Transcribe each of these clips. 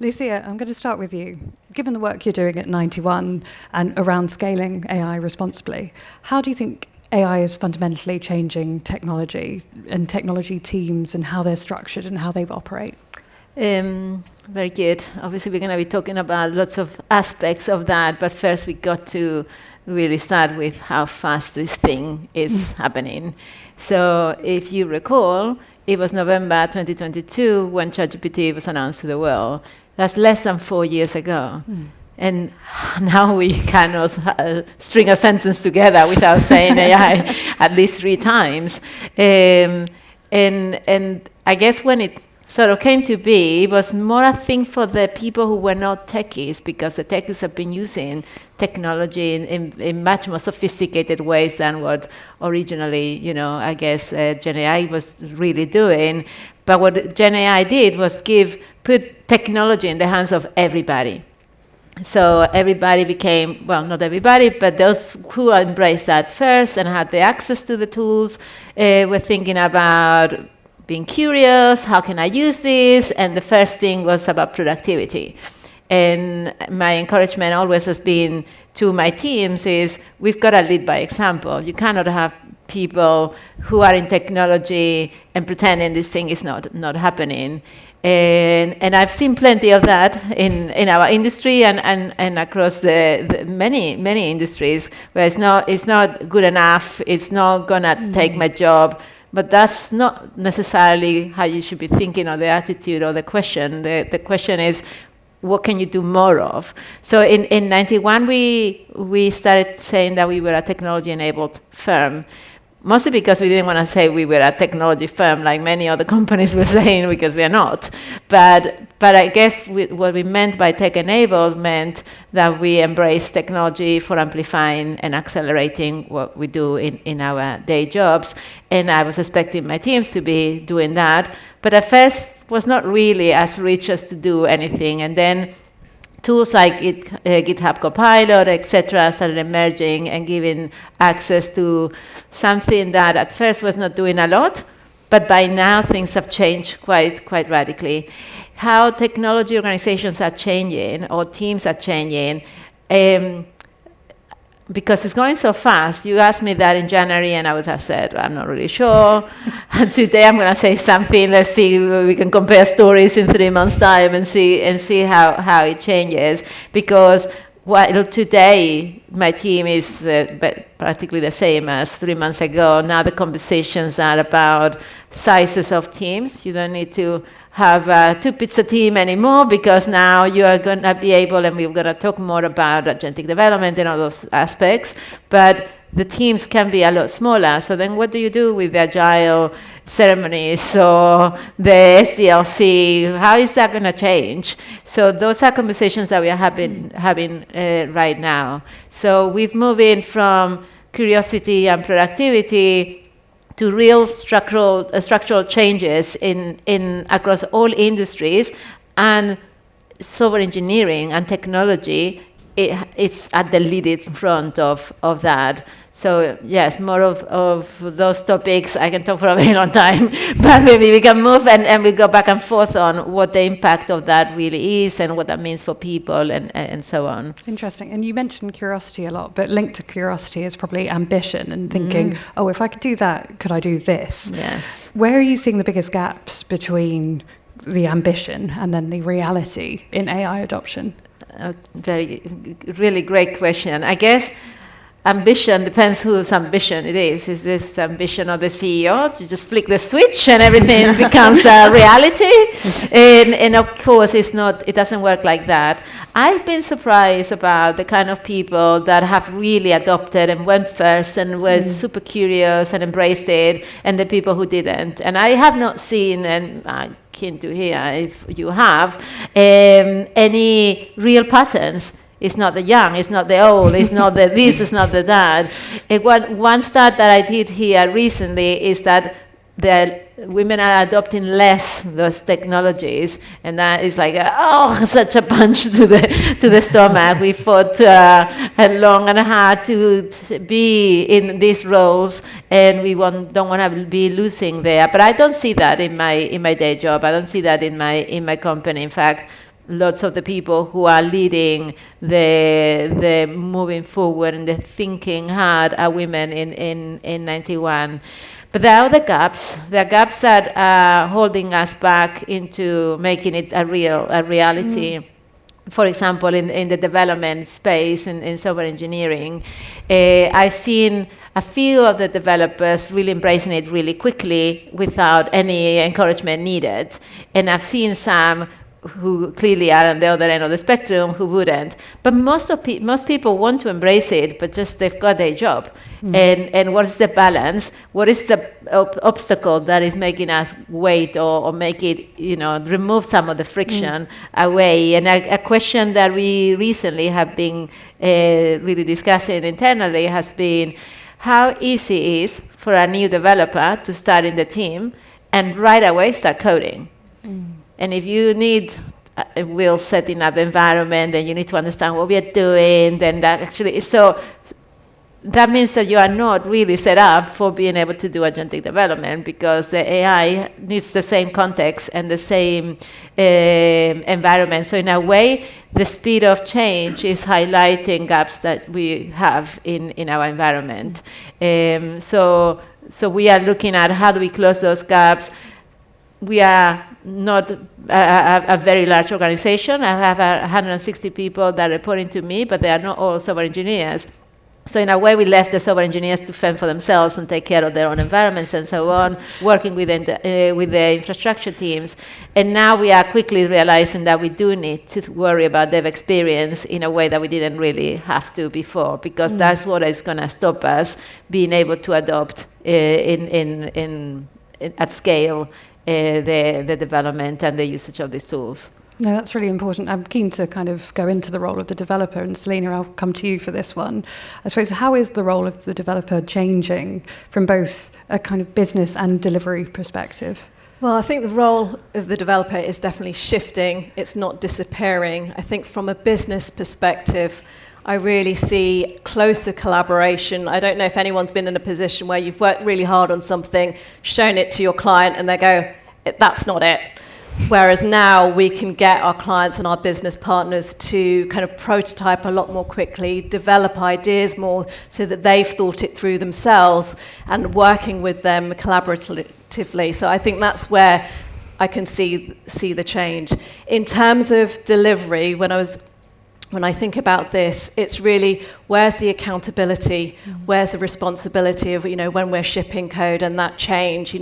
Lucia, I'm going to start with you. Given the work you're doing at 91 and around scaling AI responsibly, how do you think AI is fundamentally changing technology and technology teams and how they're structured and how they operate? Very good. Obviously, we're going to be talking about lots of aspects of that, but first we got to really start with how fast this thing is happening. So if you recall, it was November 2022 when ChatGPT was announced to the world. That's less than 4 years ago. And now we cannot string a sentence together without saying AI at least 3 times. And I guess when it sort of came to be, it was more a thing for the people who were not techies, because the techies have been using technology in much more sophisticated ways than what originally, I guess Gen AI was really doing. But what Gen AI did was put technology in the hands of everybody. So everybody became, well, not everybody, but those who embraced that first and had the access to the tools were thinking about being curious, how can I use this? And the first thing was about productivity. And my encouragement always has been to my teams is we've got to lead by example. You cannot have people who are in technology and pretending this thing is not happening. And I've seen plenty of that in our industry and across the many industries where it's not good enough, it's not gonna take my job. But that's not necessarily how you should be thinking, or the attitude or the question. The question is, what can you do more of? So in 91, we started saying that we were a technology-enabled firm, mostly because we didn't want to say we were a technology firm like many other companies were saying, because we are not. But I guess what we meant by tech-enabled meant that we embrace technology for amplifying and accelerating what we do in our day jobs. And I was expecting my teams to be doing that. But at first was not really as rich as to do anything. And then tools like GitHub Copilot, etc., started emerging and giving access to something that at first was not doing a lot, but by now things have changed quite radically. How technology organizations are changing, or teams are changing, because it's going so fast. You asked me that in January, and I would have said, I'm not really sure. And today I'm going to say something. Let's see, we can compare stories in 3 months' time and see how it changes. Because today my team is practically the same as 3 months ago. Now the conversations are about sizes of teams. You don't need to have 2 pizza team anymore, because now you are going to be able, and we're going to talk more about agentic development and all those aspects, but the teams can be a lot smaller. So then what do you do with the agile ceremonies or the SDLC? How is that going to change? So those are conversations that we are having right now. So we've moved in from curiosity and productivity to real structural changes in across all industries, and software engineering and technology, it's at the leading front of that. So yes, more of those topics. I can talk for a very long time, but maybe we can move and we go back and forth on what the impact of that really is and what that means for people and so on. Interesting. And you mentioned curiosity a lot, but linked to curiosity is probably ambition and thinking, oh, if I could do that, could I do this? Yes. Where are you seeing the biggest gaps between the ambition and then the reality in AI adoption? Really great question. I guess ambition depends whose ambition it is. Is this the ambition of the CEO to just flick the switch and everything becomes a reality? And of course, it doesn't work like that. I've been surprised about the kind of people that have really adopted and went first and were super curious and embraced it, and the people who didn't. And I have not seen, and I keen to hear if you have, any real patterns. It's not the young, it's not the old, it's not the this, it's not the that. One stat that I did here recently is that the women are adopting less those technologies, and that is like such a punch to the stomach. We fought long and hard to be in these roles, and we don't want to be losing there. But I don't see that in my day job. I don't see that in my company. In fact, lots of the people who are leading the moving forward and the thinking hard are women in 91. But there are other gaps. There are gaps that are holding us back into making it a reality. For example, in the development space, in software engineering, I've seen a few of the developers really embracing it really quickly without any encouragement needed. And I've seen some who clearly are on the other end of the spectrum who wouldn't. But most people want to embrace it, but just they've got their job. And what's the balance? What is the obstacle that is making us wait or make it, remove some of the friction away? And a question that we recently have been really discussing internally has been how easy it is for a new developer to start in the team and right away start coding. And if you need will setting up environment, then you need to understand what we are doing, then that actually, so that means that you are not really set up for being able to do agentic development, because the AI needs the same context and the same environment. So in a way, the speed of change is highlighting gaps that we have in our environment. So we are looking at how do we close those gaps. We are not a very large organization. I have 160 people that are reporting to me, but they are not all software engineers. So in a way, we left the software engineers to fend for themselves and take care of their own environments and so on, working with the infrastructure teams. And now we are quickly realizing that we do need to worry about dev experience in a way that we didn't really have to before, because that's what is going to stop us being able to adopt at scale the development and the usage of these tools. No, that's really important. I'm keen to kind of go into the role of the developer, and Selena, I'll come to you for this one. I suppose, how is the role of the developer changing from both a kind of business and delivery perspective? Well, I think the role of the developer is definitely shifting. It's not disappearing. I think from a business perspective, I really see closer collaboration. I don't know if anyone's been in a position where you've worked really hard on something, shown it to your client, and they go, that's not it. Whereas now we can get our clients and our business partners to kind of prototype a lot more quickly, develop ideas more so that they've thought it through themselves, and working with them collaboratively. So I think that's where I can see the change. In terms of delivery, when I think about this, it's really where's the accountability, where's the responsibility of, when we're shipping code and that change.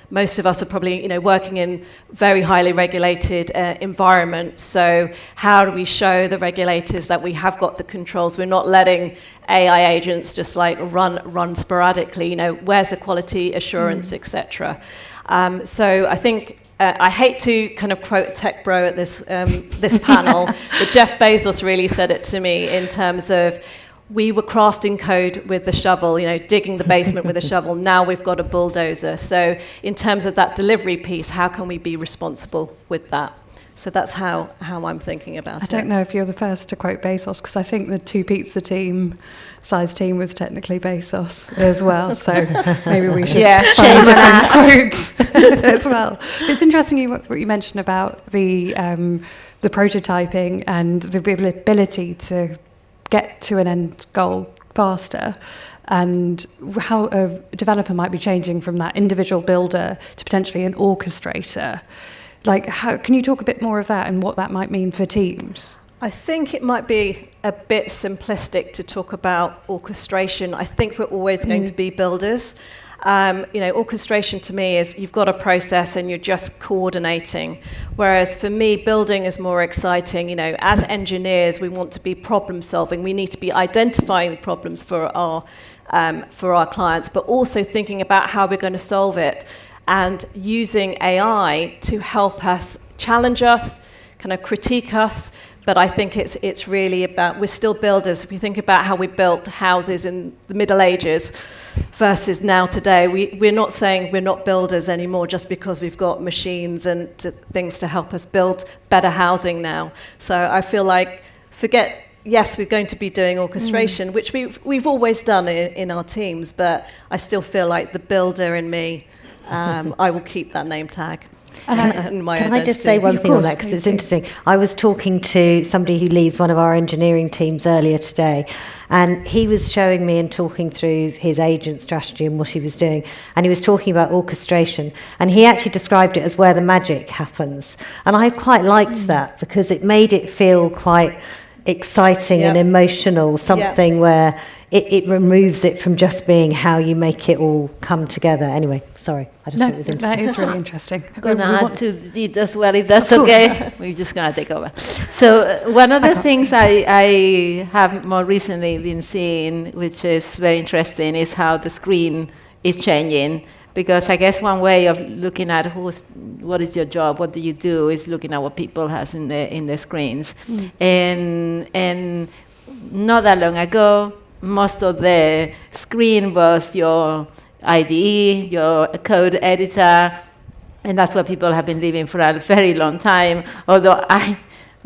Most of us are probably, working in very highly regulated environments. So how do we show the regulators that we have got the controls? We're not letting AI agents just like run sporadically. Where's the quality assurance, etc. So I think. I hate to kind of quote a tech bro at this panel, but Jeff Bezos really said it to me in terms of, we were crafting code with the shovel, digging the basement with a shovel. Now we've got a bulldozer. So in terms of that delivery piece, how can we be responsible with that? So that's how I'm thinking about it. I don't know if you're the first to quote Bezos, because I think the 2 pizza size team was technically Bezos as well. So maybe we should find different quotes as well. It's interesting what you mentioned about the prototyping and the ability to get to an end goal faster, and how a developer might be changing from that individual builder to potentially an orchestrator. Can you talk a bit more of that and what that might mean for teams? I think it might be a bit simplistic to talk about orchestration. I think we're always going to be builders. Orchestration to me is you've got a process and you're just coordinating. Whereas for me, building is more exciting. As engineers, we want to be problem solving. We need to be identifying the problems for our clients, but also thinking about how we're going to solve it, and using AI to help us, challenge us, kind of critique us. But I think it's really about, we're still builders. If you think about how we built houses in the Middle Ages versus now today, we're not saying we're not builders anymore just because we've got machines and things to help us build better housing now. So I feel like, yes, we're going to be doing orchestration, which we've always done in our teams, but I still feel like the builder in me, I will keep that name tag. and my Can identity. I just say one thing on that, because it's interesting. I was talking to somebody who leads one of our engineering teams earlier today, and he was showing me and talking through his agent strategy and what he was doing, and he was talking about orchestration, and he actually described it as where the magic happens. And I quite liked that, because it made it feel quite exciting and emotional, something where it removes it from just being how you make it all come together. Anyway, sorry, I just thought it was interesting. That is really interesting. I'm going to add to it as well, if that's okay. We're just going to take over. So one of the things I have more recently been seeing, which is very interesting, is how the screen is changing. Because I guess one way of looking at what is your job, what do you do, is looking at what people has in the screens. And not that long ago, most of the screen was your IDE, your code editor, and that's what people have been living for a very long time. Although I'm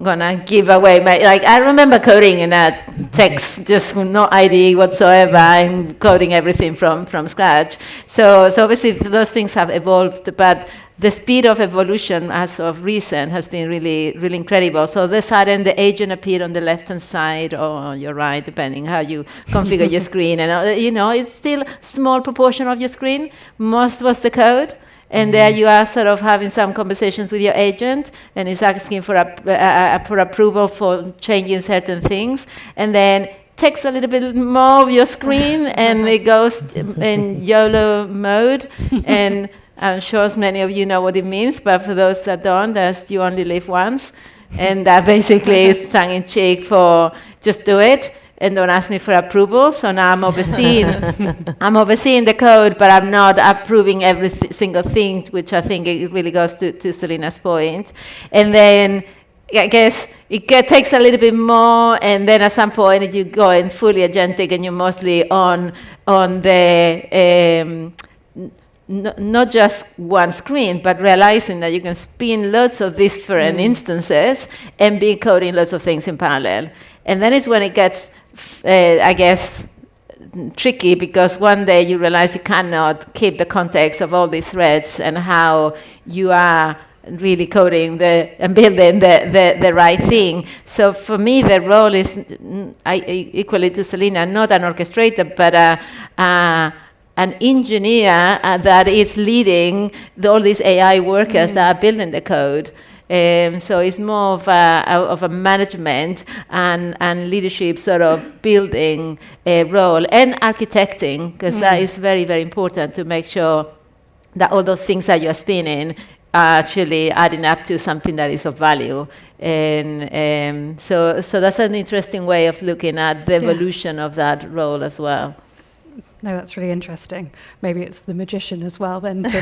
gonna give away I remember coding in that text, just no IDE whatsoever. I'm coding everything from scratch. So obviously those things have evolved, but the speed of evolution as of recent has been really, really incredible. So the sudden the agent appeared on the left-hand side or on your right, depending how you configure your screen. And it's still a small proportion of your screen. Most was the code. And there you are sort of having some conversations with your agent, and it's asking for approval for changing certain things. And then takes a little bit more of your screen, and it goes in YOLO mode. And I'm sure as many of you know what it means, but for those that don't, that's you only live once. And that basically is tongue-in-cheek for just do it and don't ask me for approval. So now I'm overseeing the code, but I'm not approving every single thing, which I think it really goes to Selena's point. And then I guess it takes a little bit more, and then at some point you go in fully agentic, and you're mostly on the not just one screen, but realizing that you can spin lots of different instances and be coding lots of things in parallel. And then it's when it gets, I guess, tricky, because one day you realize you cannot keep the context of all these threads and how you are really coding and building the right thing. So for me, the role is equally to Selena, not an orchestrator, but an engineer that is leading all these AI workers that are building the code. So it's more of a management and leadership sort of building role, and architecting, because that is very, very important to make sure that all those things that you're spinning are actually adding up to something that is of value. And so that's an interesting way of looking at the evolution of that role as well. No, that's really interesting. Maybe it's the magician as well then, to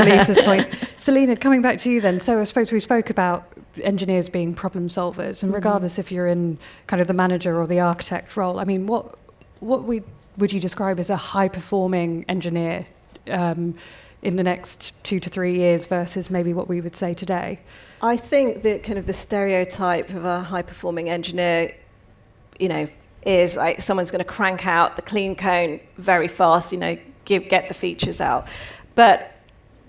Lisa's point. Selena, coming back to you then. So I suppose we spoke about engineers being problem solvers, and regardless if you're in kind of the manager or the architect role, I mean, what would you describe as a high-performing engineer in the next 2 to 3 years versus maybe what we would say today? I think that kind of the stereotype of a high-performing engineer, is like someone's going to crank out the clean code very fast, get the features out. But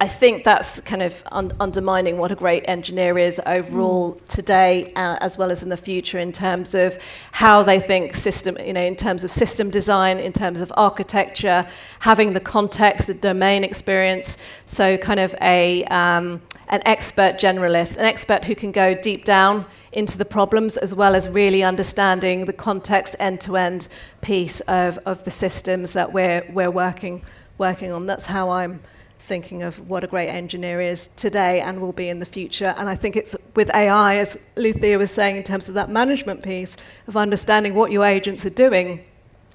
I think that's kind of undermining what a great engineer is overall today, as well as in the future, in terms of how they think system, in terms of system design, in terms of architecture, having the context, the domain experience. So kind of an expert generalist, an expert who can go deep down into the problems, as well as really understanding the context end-to-end piece of the systems that we're working on. That's how I'm thinking of what a great engineer is today and will be in the future. And I think it's with AI, as Luthia was saying, in terms of that management piece of understanding what your agents are doing,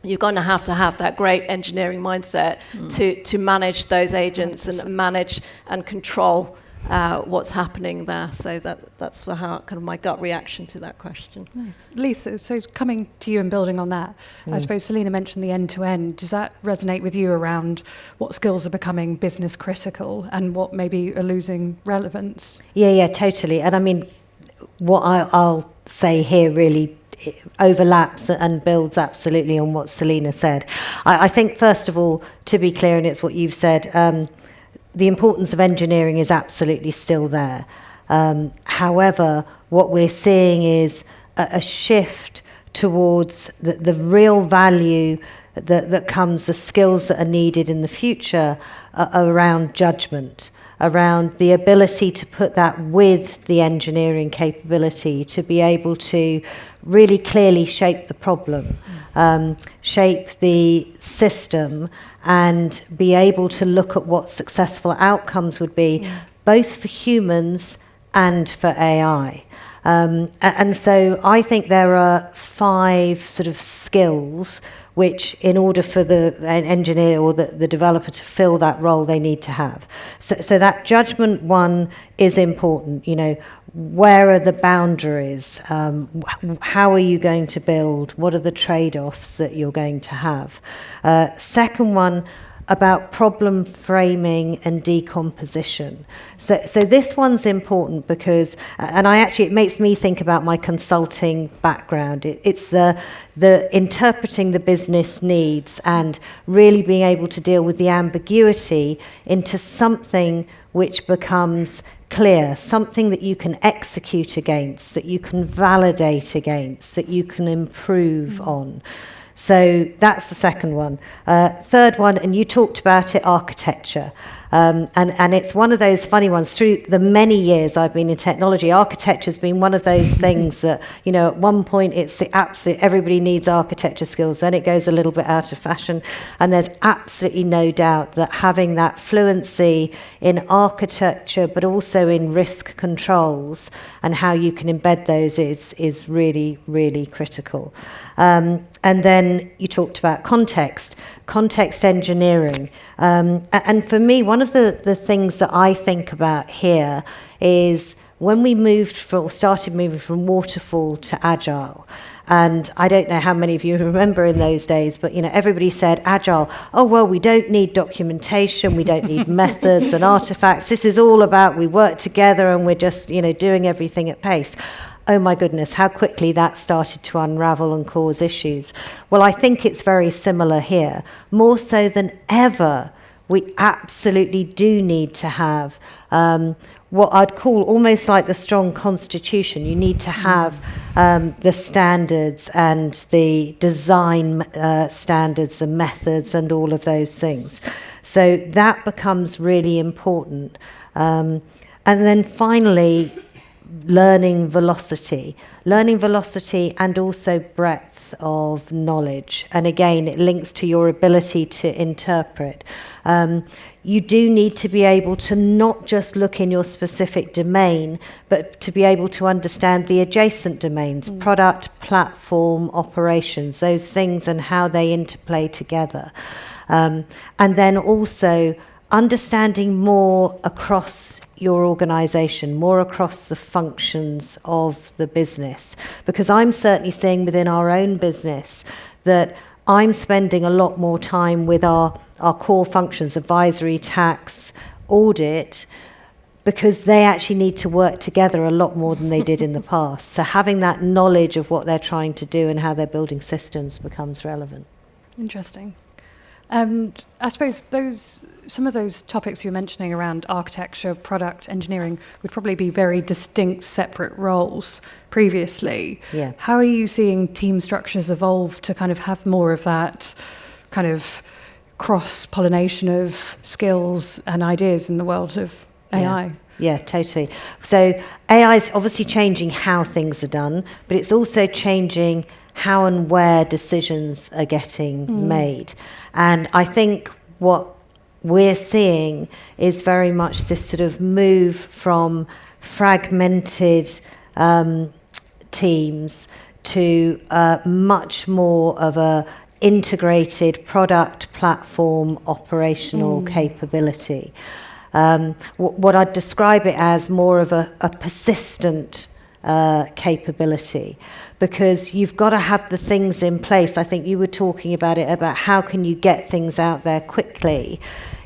you're going to have that great engineering mindset to manage those agents and manage and control what's happening there. So that's how kind of my gut reaction to that question. Nice. Lisa, so coming to you and building on that, I suppose Selena mentioned the end-to-end. Does that resonate with you around what skills are becoming business critical and what maybe are losing relevance? Yeah, totally. And I mean, what I'll say here really overlaps and builds absolutely on what Selena said. I think, first of all, to be clear, and it's what you've said, the importance of engineering is absolutely still there. However, what we're seeing is a shift towards the real value that comes, the skills that are needed in the future around judgment, around the ability to put that with the engineering capability to be able to really clearly shape the problem, shape the system, and be able to look at what successful outcomes would be, both for humans and for AI. And so I think there are 5 sort of skills which, in order for the engineer or the developer to fill that role, they need to have. So that judgment one is important. You know, where are the boundaries? How are you going to build? What are the trade-offs that you're going to have? Second one, about problem framing and decomposition. So this one's important because, and it makes me think about my consulting background. It's the interpreting the business needs and really being able to deal with the ambiguity into something which becomes clear, something that you can execute against, that you can validate against, that you can improve on. So that's the second one. Third one, and you talked about it, architecture. And it's one of those funny ones. Through the many years I've been in technology, architecture's been one of those things that, you know, at one point it's the absolute, everybody needs architecture skills, then it goes a little bit out of fashion. And there's absolutely no doubt that having that fluency in architecture, but also in risk controls and how you can embed those is really, really critical. And then you talked about context engineering. And for me, one of the things that I think about here is when we started moving from waterfall to agile. And I don't know how many of you remember in those days, but, you know, everybody said agile. Oh, well, we don't need documentation, we don't need methods and artifacts. This is all about we work together and we're just, you know, doing everything at pace. Oh my goodness, how quickly that started to unravel and cause issues. Well, I think it's very similar here. More so than ever, we absolutely do need to have what I'd call almost like the strong constitution. You need to have the standards and the design standards and methods and all of those things. So that becomes really important. And then finally, learning velocity and also breadth of knowledge. And again, it links to your ability to interpret. You do need to be able to not just look in your specific domain, but to be able to understand the adjacent domains, product, platform, operations, those things and how they interplay together. And then also understanding more across your organisation, more across the functions of the business. Because I'm certainly seeing within our own business that I'm spending a lot more time with our core functions, advisory, tax, audit, because they actually need to work together a lot more than they did in the past. So having that knowledge of what they're trying to do and how they're building systems becomes relevant. Interesting. I suppose some of those topics you're mentioning around architecture, product, engineering would probably be very distinct, separate roles previously. Yeah. How are you seeing team structures evolve to kind of have more of that kind of cross-pollination of skills and ideas in the world of AI? Yeah, totally. So AI is obviously changing how things are done, but it's also changing how and where decisions are getting made. And I think what we're seeing is very much this sort of move from fragmented teams to much more of a integrated product, platform, operational capability. What I'd describe it as more of a persistent capability, because you've got to have the things in place. I think you were talking about it, about how can you get things out there quickly.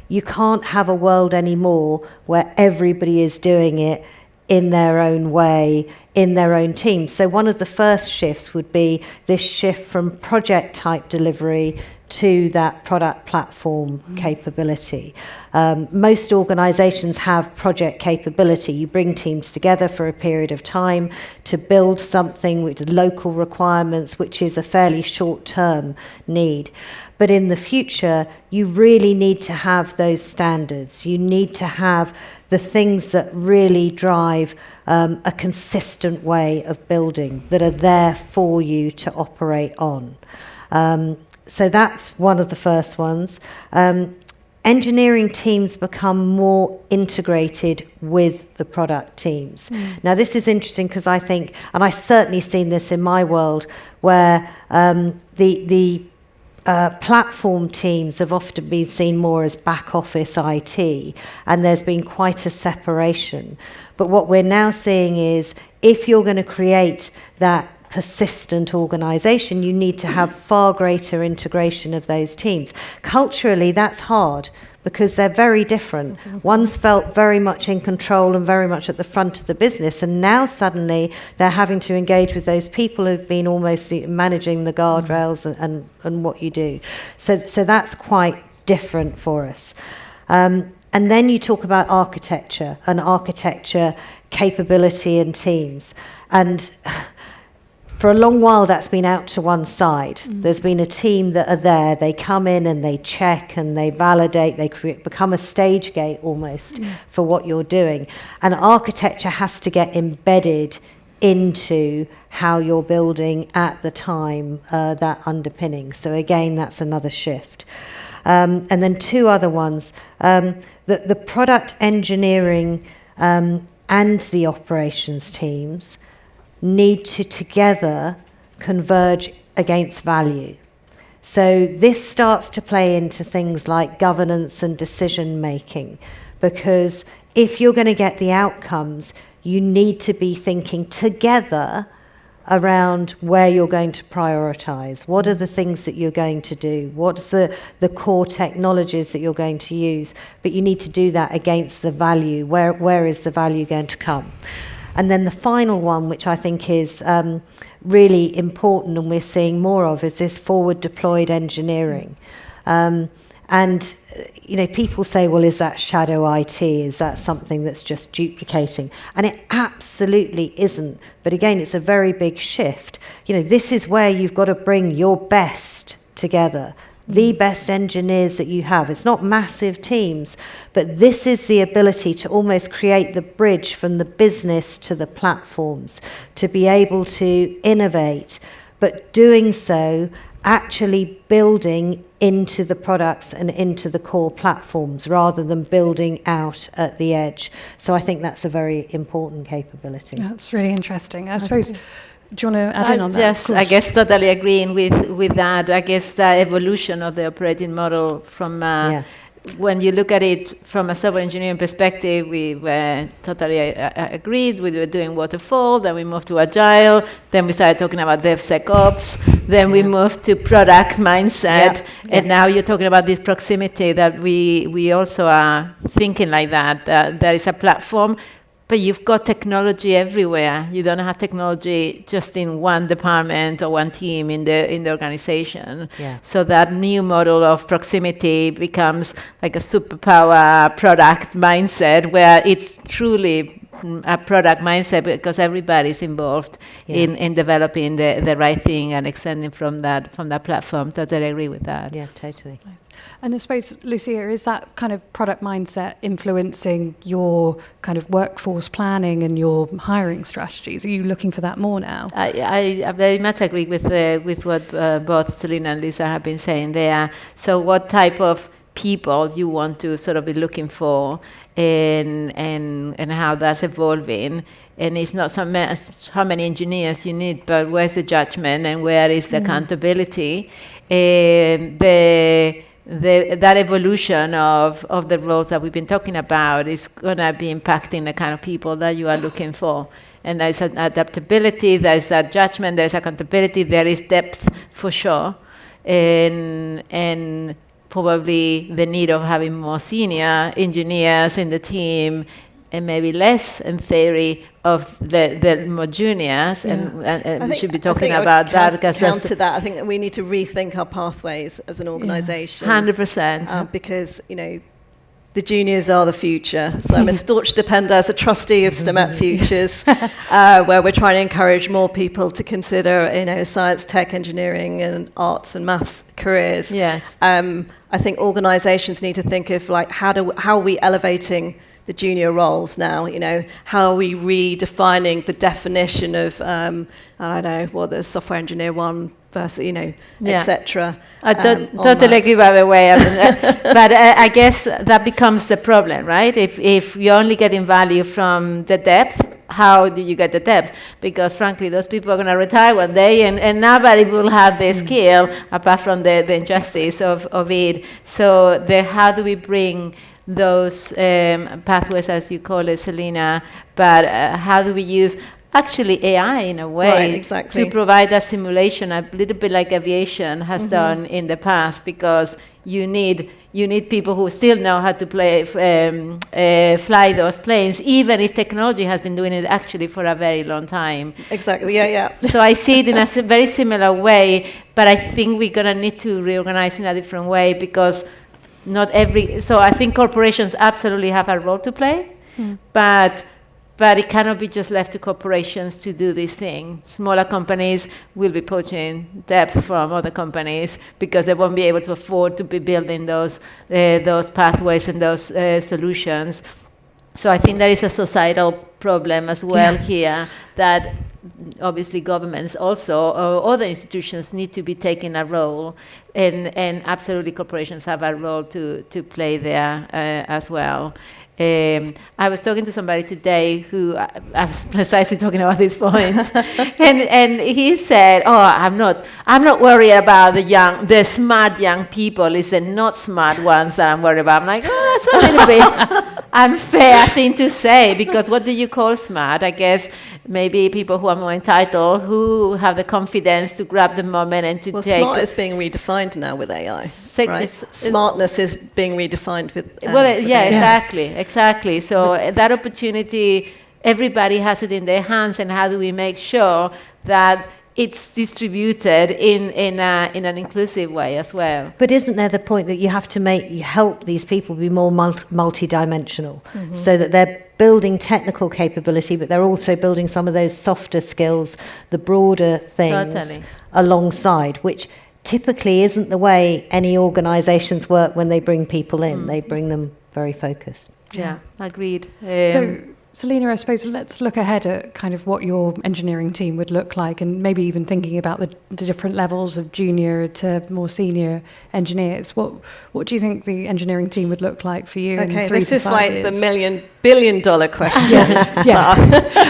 You can't have a world anymore where everybody is doing it in their own way, in their own teams. So one of the first shifts would be this shift from project type delivery to that product platform capability. Most organizations have project capability. You bring teams together for a period of time to build something with local requirements, which is a fairly short-term need. But in the future, you really need to have those standards. You need to have the things that really drive a consistent way of building, that are there for you to operate on. So that's one of the first ones. Engineering teams become more integrated with the product teams. Now, this is interesting because I think, and I've certainly seen this in my world, where the platform teams have often been seen more as back office IT, and there's been quite a separation. But what we're now seeing is, if you're going to create that persistent organisation, you need to have far greater integration of those teams. Culturally, that's hard because they're very different. One's felt very much in control and very much at the front of the business, and now suddenly they're having to engage with those people who've been almost managing the guardrails and what you do. So that's quite different for us. And then you talk about architecture and architecture capability and teams. And for a long while, that's been out to one side. There's been a team that are there. They come in and they check and they validate. They become a stage gate almost for what you're doing. And architecture has to get embedded into how you're building at the time, that underpinning. So again, that's another shift. And then two other ones. The product engineering and the operations teams need to together converge against value. So this starts to play into things like governance and decision making, because if you're going to get the outcomes, you need to be thinking together around where you're going to prioritize. What are the things that you're going to do? What's the core technologies that you're going to use? But you need to do that against the value. Where is the value going to come? And then the final one, which I think is really important and we're seeing more of, is this forward deployed engineering. And people say, well, is that shadow IT? Is that something that's just duplicating? And it absolutely isn't. But again, it's a very big shift. This is where you've got to bring your best together. The best engineers that you have. It's not massive teams, but this is the ability to almost create the bridge from the business to the platforms, to be able to innovate, but doing so actually building into the products and into the core platforms rather than building out at the edge. So I think that's a very important capability. That's really interesting. I suppose... Do you want to add in on that? Yes, I guess totally agreeing with that. I guess the evolution of the operating model from when you look at it from a software engineering perspective, we were totally agreed. We were doing waterfall, then we moved to agile, then we started talking about DevSecOps, then we moved to product mindset, and now you're talking about this proximity that we also are thinking like that. There is a platform, but you've got technology everywhere. You don't have technology just in one department or one team in the organization. Yeah. So that new model of proximity becomes like a superpower product mindset, where it's truly a product mindset because everybody's involved in developing the right thing and extending from that platform. Totally agree with that. Yeah, totally. Nice. And I suppose, Lucia, is that kind of product mindset influencing your kind of workforce planning and your hiring strategies? Are you looking for that more now? I very much agree with what both Selena and Lisa have been saying there. So what type of people you want to sort of be looking for and how that's evolving. And it's not how many engineers you need, but where's the judgment and where is the accountability? That evolution of the roles that we've been talking about is going to be impacting the kind of people that you are looking for. And there's an adaptability, there's that judgment, there's accountability, there is depth for sure. And probably the need of having more senior engineers in the team and maybe less in theory of the more juniors, and we should be talking about that, because counter that. I think that we need to rethink our pathways as an organisation. 100%. Because, the juniors are the future. So I'm a staunch defender as a trustee of STEMET Futures, where we're trying to encourage more people to consider, science, tech, engineering, and arts and maths careers. Yes. I think organisations need to think of how are we elevating the junior roles now? How are we redefining the definition of the software engineer one versus etc. I totally agree, by the way. But I guess that becomes the problem, right? If you're only getting value from the depth, how do you get the depth? Because frankly, those people are going to retire one day, and nobody will have the skill apart from the injustice of it. So how do we bring those pathways, as you call it, Selena, but how do we use actually AI in a way to provide that simulation, a little bit like aviation has done in the past, because you need people who still know how to fly those planes, even if technology has been doing it actually for a very long time. Exactly, yeah. So I see it in a very similar way, but I think we're going to need to reorganize in a different way, because so I think corporations absolutely have a role to play, but it cannot be just left to corporations to do this thing. Smaller companies will be poaching depth from other companies because they won't be able to afford to be building those pathways and those solutions. So I think there is a societal problem as well here, that obviously governments also, or other institutions, need to be taking a role, and absolutely corporations have a role to play there as well. I was talking to somebody today who I was precisely talking about this point, and he said, I'm not worried about the smart young people. It's the not smart ones that I'm worried about. I'm like, that's a little bit unfair thing to say, because what do you call smart? I guess maybe people who are more entitled, who have the confidence to grab the moment and to take... Smart is being redefined now with AI, right? Smartness is being redefined with Exactly. So that opportunity, everybody has it in their hands, and how do we make sure that it's distributed in an inclusive way as well? But isn't there the point that you have to help these people be more multi-dimensional, so that they're building technical capability, but they're also building some of those softer skills, the broader things alongside, which typically isn't the way any organisations work when they bring people in. They bring them very focused. Yeah, agreed. So, Selena, I suppose let's look ahead at kind of what your engineering team would look like, and maybe even thinking about the different levels of junior to more senior engineers. What do you think the engineering team would look like for you in 3 to 5 years? This is like the $1 billion question. Yeah.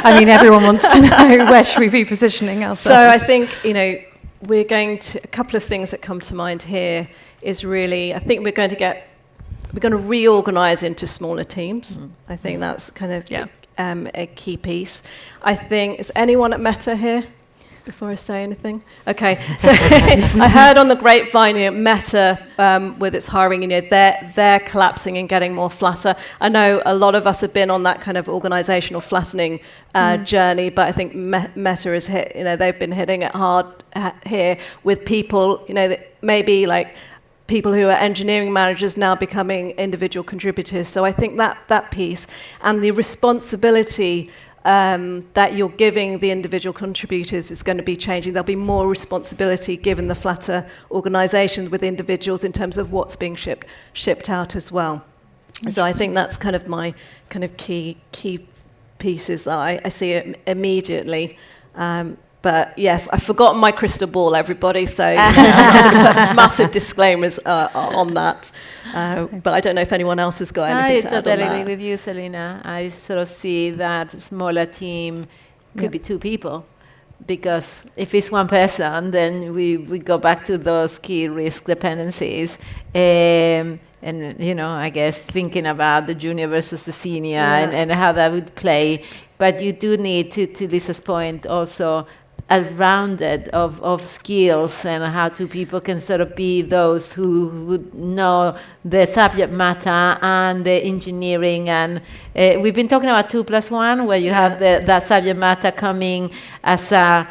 I mean, everyone wants to know, where should we be positioning ourselves? So I think, we're going to, a couple of things that come to mind here is really, I think we're going to reorganize into smaller teams. I think that's kind of a key piece. I think, is anyone at Meta here before I say anything? Okay, so I heard on the grapevine, Meta, with its hiring, they're collapsing and getting more flatter. I know a lot of us have been on that kind of organizational flattening journey, but I think Meta has hit, they've been hitting it hard here with people, that maybe like people who are engineering managers now becoming individual contributors. So I think that piece and the responsibility that you're giving the individual contributors is going to be changing. There'll be more responsibility given the flatter organisations with individuals in terms of what's being shipped out as well. So I think that's kind of my kind of key pieces that I see it immediately. But yes, I've forgotten my crystal ball, everybody, so I'm going to put massive disclaimers on that. But I don't know if anyone else has got anything to add on that. I totally agree with you, Selena. I sort of see that smaller team could be 2 people. Because if it's 1 person, then we go back to those key risk dependencies. And, I guess thinking about the junior versus the senior and how that would play. But you do need, to Lisa's point, also rounded of skills, and how two people can sort of be those who would know the subject matter and the engineering. And we've been talking about 2+1, where you have that subject matter coming as a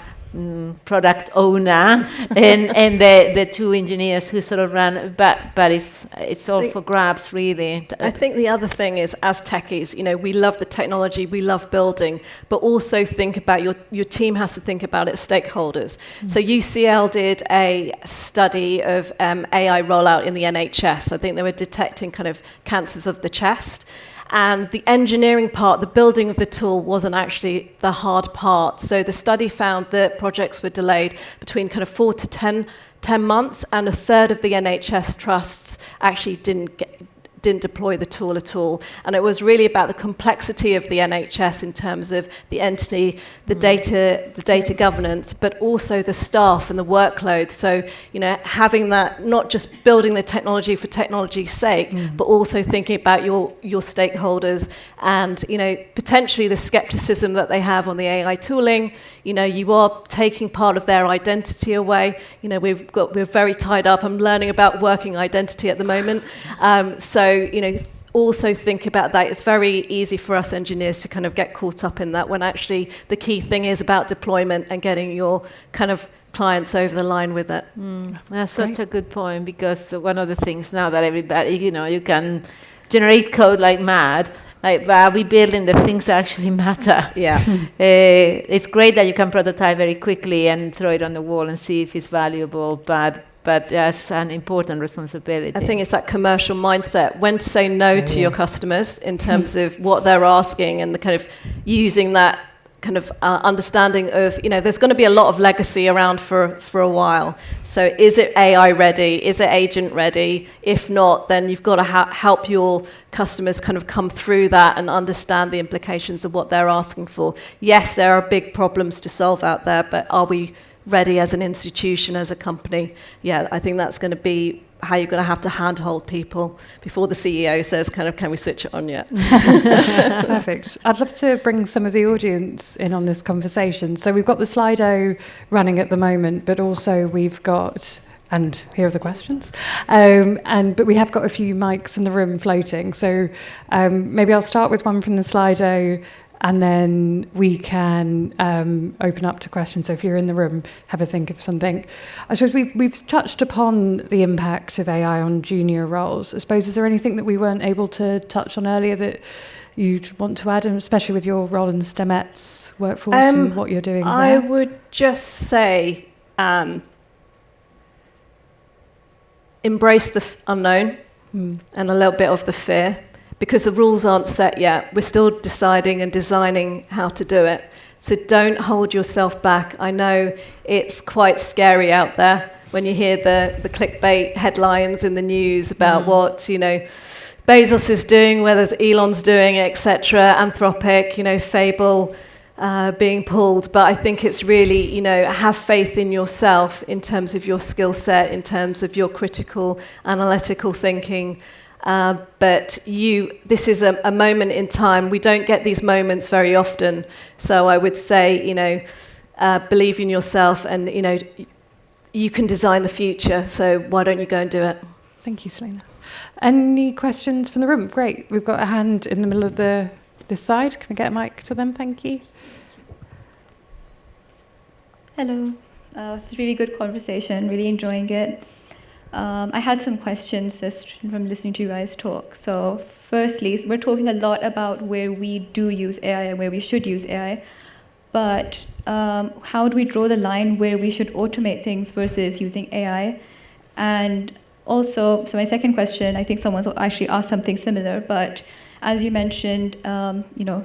product owner and the two engineers who sort of run, but it's all for grabs, really. I think the other thing is, as techies, we love the technology, we love building, but also think about your team has to think about its stakeholders. So UCL did a study of AI rollout in the NHS. I think they were detecting kind of cancers of the chest. And the engineering part, the building of the tool, wasn't actually the hard part. So the study found that projects were delayed between kind of 4 to 10 months, and a third of the NHS trusts actually didn't deploy the tool at all. And it was really about the complexity of the NHS in terms of the entity, the data governance, but also the staff and the workload. So, having that, not just building the technology for technology's sake, but also thinking about your stakeholders and, potentially the skepticism that they have on the AI tooling. You are taking part of their identity away. We're very tied up. I'm learning about working identity at the moment. Also think about that. It's very easy for us engineers to kind of get caught up in that, when actually the key thing is about deployment and getting your kind of clients over the line with it. That's such a good point, because one of the things now that everybody, you can generate code like mad, but are we building the things that actually matter? Yeah. It's great that you can prototype very quickly and throw it on the wall and see if it's valuable, but that's an important responsibility. I think it's that commercial mindset, when to say no to your customers in terms of what they're asking, and the kind of using that kind of understanding of, there's going to be a lot of legacy around for a while. So is it AI ready? Is it agent ready? If not, then you've got to help your customers kind of come through that and understand the implications of what they're asking for. Yes, there are big problems to solve out there, but are we ready as an institution, as a company? Yeah, I think that's going to be how you're going to have to handhold people before the CEO says, can we switch it on yet? Perfect. I'd love to bring some of the audience in on this conversation. So we've got the Slido running at the moment, but also we've got, and here are the questions, but we have got a few mics in the room floating. So maybe I'll start with one from the Slido, and then we can open up to questions. So if you're in the room, have a think of something. I suppose we've touched upon the impact of AI on junior roles. I suppose, is there anything that we weren't able to touch on earlier that you'd want to add, and especially with your role in the STEMETS workforce and what you're doing there? I would just say embrace the unknown and a little bit of the fear. Because the rules aren't set yet. We're still deciding and designing how to do it. So don't hold yourself back. I know it's quite scary out there when you hear the clickbait headlines in the news about what, Bezos is doing, whether Elon's doing, etc., Anthropic, Fable being pulled. But I think it's really, have faith in yourself in terms of your skill set, in terms of your critical, analytical thinking. But this is a moment in time. We don't get these moments very often. So I would say, believe in yourself, and, you can design the future. So why don't you go and do it? Thank you, Selena. Any questions from the room? Great. We've got a hand in the middle of this side. Can we get a mic to them? Thank you. Hello. It's a really good conversation. Really enjoying it. I had some questions just from listening to you guys talk. So firstly, we're talking a lot about where we do use AI and where we should use AI, but how do we draw the line where we should automate things versus using AI? And also, so my second question, I think someone's actually asked something similar, but as you mentioned,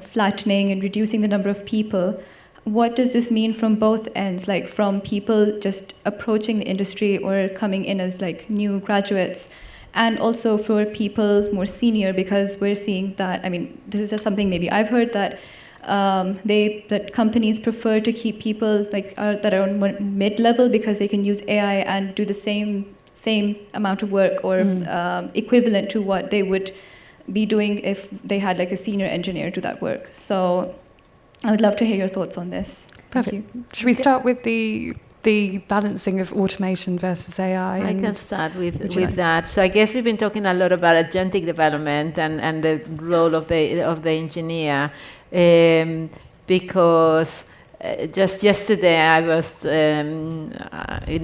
flattening and reducing the number of people, what does this mean from both ends, like from people just approaching the industry or coming in as like new graduates, and also for people more senior, because we're seeing that, this is just something maybe I've heard, that that companies prefer to keep people that are on mid-level because they can use AI and do the same amount of work or equivalent to what they would be doing if they had like a senior engineer do that work. So I would love to hear your thoughts on this. Perfect. Should we start with the balancing of automation versus AI? I can start with that. So I guess we've been talking a lot about agentic development and the role of the engineer, because just yesterday I was in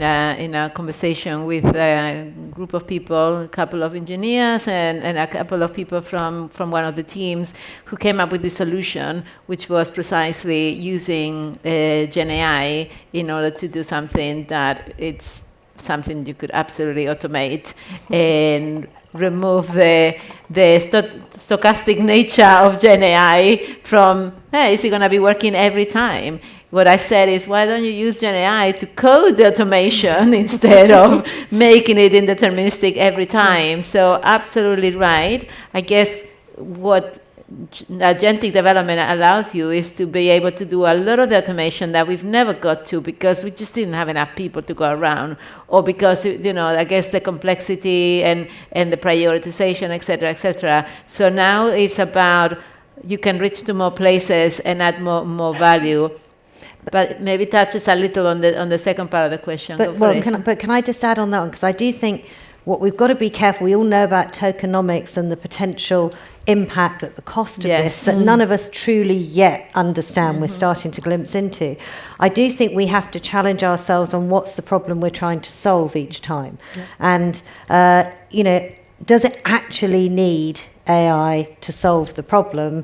a conversation with a group of people, a couple of engineers and a couple of people from one of the teams who came up with this solution, which was precisely using Gen AI in order to do something that it's something you could absolutely automate and remove the stochastic nature of Gen AI from, hey, is it going to be working every time? What I said is, why don't you use Gen AI to code the automation instead of making it indeterministic every time? So absolutely right. I guess what agentic development allows you is to be able to do a lot of the automation that we've never got to because we just didn't have enough people to go around, or because, I guess the complexity and the prioritization, et cetera. So now it's about you can reach to more places and add more value. But maybe touches a little on the second part of the question. Can I just add on that one? Because I do think what we've got to be careful, we all know about tokenomics and the potential impact that the cost of this that none of us truly yet understand, we're starting to glimpse into. I do think we have to challenge ourselves on what's the problem we're trying to solve each time. And, does it actually need AI to solve the problem?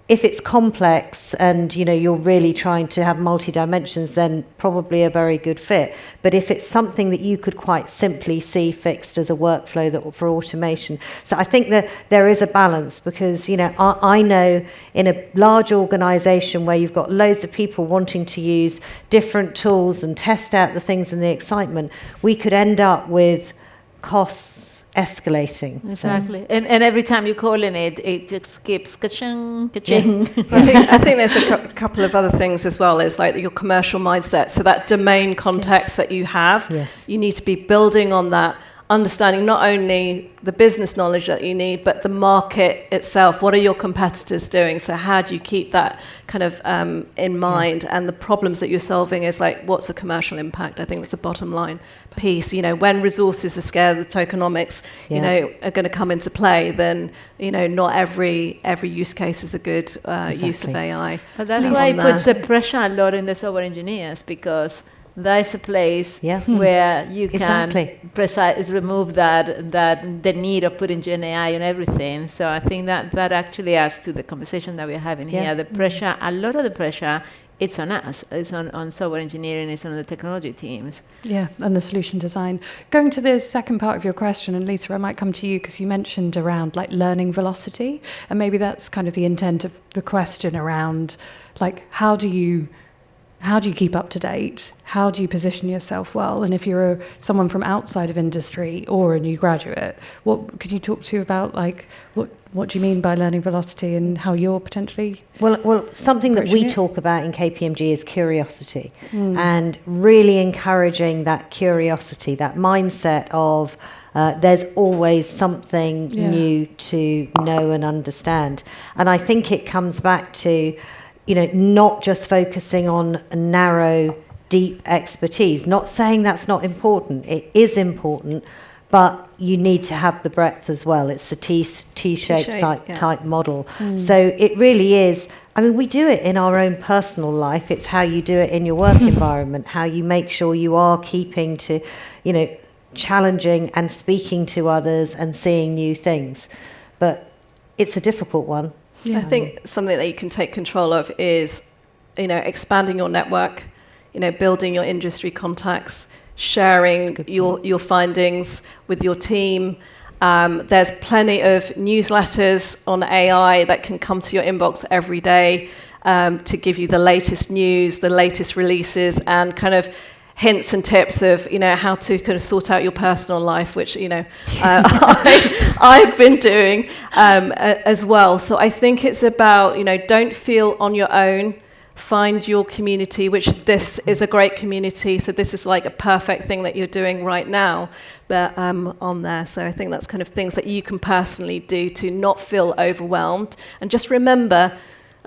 If it's complex and, you're really trying to have multi-dimensions, then probably a very good fit. But if it's something that you could quite simply see fixed as a workflow for automation. So I think that there is a balance because, I know in a large organization where you've got loads of people wanting to use different tools and test out the things and the excitement, we could end up with costs escalating. Exactly. So. And every time you call in it just keeps ka-ching, ka-ching. Yeah. I think there's a couple of other things as well. It's like your commercial mindset. So that domain context that you have, you need to be building on that, understanding not only the business knowledge that you need, but the market itself. What are your competitors doing? So how do you keep that kind of in mind? And the problems that you're solving is like, what's the commercial impact? I think that's the bottom line piece. When resources are scarce, the tokenomics, are going to come into play, then, not every use case is a good use of AI. But that's why it puts the pressure a lot in the software engineers, because that's a place where you can remove the need of putting Gen AI on everything. So I think that actually adds to the conversation that we're having here. The pressure, a lot of the pressure, it's on us. It's on software engineering, it's on the technology teams. Yeah, and the solution design. Going to the second part of your question, and Lisa, I might come to you because you mentioned around like learning velocity, and maybe that's kind of the intent of the question around like how do you keep up to date? How do you position yourself well? And if you're someone from outside of industry or a new graduate, what could you talk to about like what do you mean by learning velocity and how you're potentially well something that we talk about in KPMG is curiosity and really encouraging that curiosity, that mindset of there's always something new to know and understand. And I think it comes back to not just focusing on a narrow, deep expertise. Not saying that's not important. It is important, but you need to have the breadth as well. It's a T-shaped type model. So it really is. I mean, we do it in our own personal life. It's how you do it in your work environment, how you make sure you are keeping to, challenging and speaking to others and seeing new things. But it's a difficult one. I think something that you can take control of is, expanding your network, building your industry contacts, sharing your findings with your team. There's plenty of newsletters on AI that can come to your inbox every day to give you the latest news, the latest releases, and kind of hints and tips of how to kind of sort out your personal life, which I've been doing as well. So I think it's about don't feel on your own. Find your community, which this is a great community. So this is like a perfect thing that you're doing right now, but on there. So I think that's kind of things that you can personally do to not feel overwhelmed, and just remember.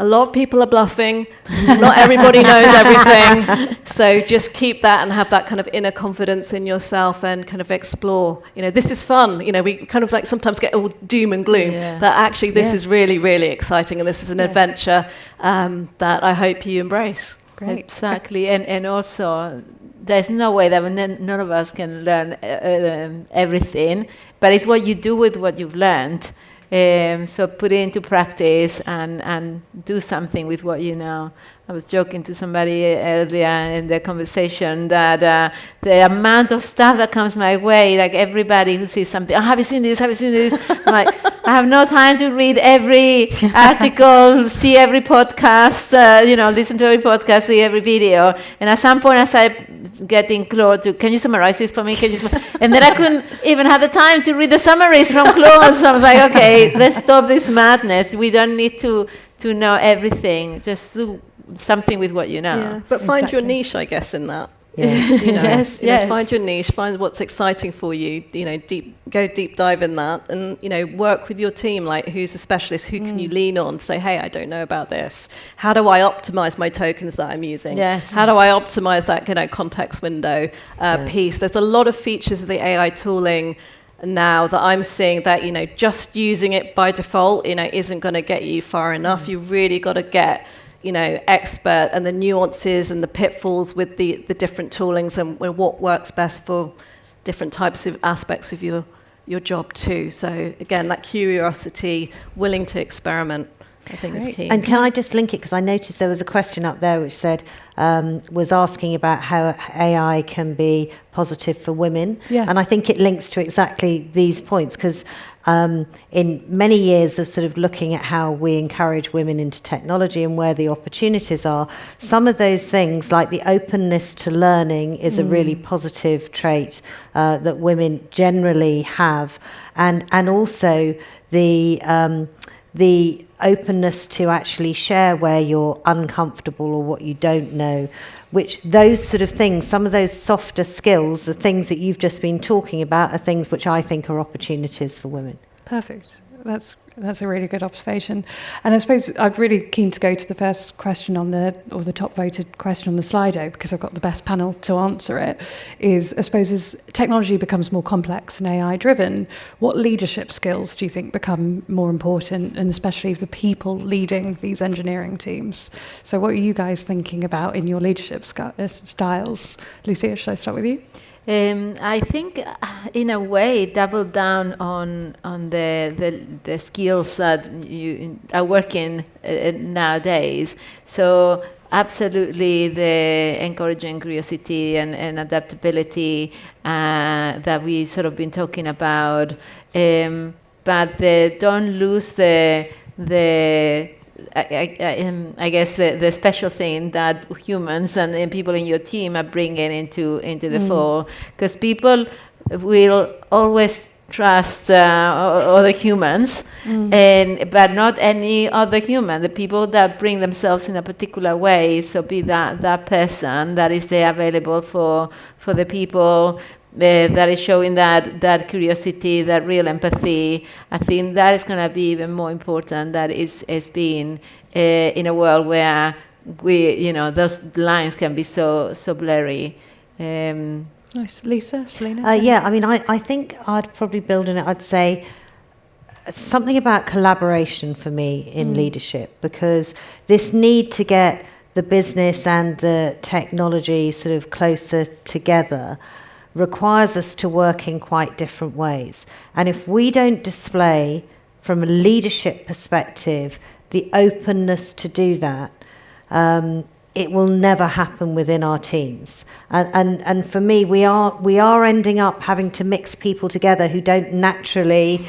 A lot of people are bluffing. Not everybody knows everything. So just keep that and have that kind of inner confidence in yourself and kind of explore. This is fun. We kind of like sometimes get all doom and gloom, but actually this is really, really exciting, and this is an adventure that I hope you embrace. Great. Exactly, and also there's no way that none of us can learn everything, but it's what you do with what you've learned. So put it into practice and do something with what you know. I was joking to somebody earlier in the conversation that the amount of stuff that comes my way, like everybody who sees something, have you seen this? Have you seen this? I'm like, I have no time to read every article, see every podcast, listen to every podcast, see every video. And at some point I started getting Claude to, can you summarize this for me? And then I couldn't even have the time to read the summaries from Claude. So I was like, okay, let's stop this madness. We don't need to know everything. Just do something with what you know. Yeah, but find your niche, I guess, in that. Yeah. Yes. Find your niche, find what's exciting for you, go deep dive in that, and work with your team, like who's a specialist, who can you lean on, say, hey, I don't know about this. How do I optimize my tokens that I'm using? Yes. How do I optimize that context window piece? There's a lot of features of the AI tooling now that I'm seeing that, just using it by default, isn't going to get you far enough. You really got to get expert and the nuances and the pitfalls with the different toolings and what works best for different types of aspects of your job too. So again, that curiosity, willing to experiment, I think is key. And can I just link it, because I noticed there was a question up there which said, was asking about how AI can be positive for women. Yeah. And I think it links to exactly these points, because in many years of sort of looking at how we encourage women into technology and where the opportunities are, some of those things like the openness to learning is a really positive trait that women generally have, and also the openness to actually share where you're uncomfortable or what you don't know, which those sort of things, some of those softer skills, the things that you've just been talking about, are things which I think are opportunities for women. Perfect. That's a really good observation. And I suppose I'm really keen to go to the first question or the top voted question on the Slido, because I've got the best panel to answer it, is I suppose as technology becomes more complex and AI driven, what leadership skills do you think become more important, and especially the people leading these engineering teams? So what are you guys thinking about in your leadership styles? Lucia, should I start with you? I think, in a way, double down on the skills that you are working nowadays. So absolutely, the encouraging curiosity and adaptability that we sort of been talking about, but don't lose I guess the special thing that humans and people in your team are bringing into the fore, because people will always trust other humans, but not any other human. The people that bring themselves in a particular way, so be that person that is there available for the people. That is showing that curiosity, that real empathy. I think that is going to be even more important than it's been in a world where those lines can be so blurry. Nice. Lisa, Selena? Yeah, I mean, I think I'd probably build on it. I'd say something about collaboration for me in leadership, because this need to get the business and the technology sort of closer together requires us to work in quite different ways. And if we don't display, from a leadership perspective, the openness to do that, it will never happen within our teams. And for me, we are ending up having to mix people together who don't naturally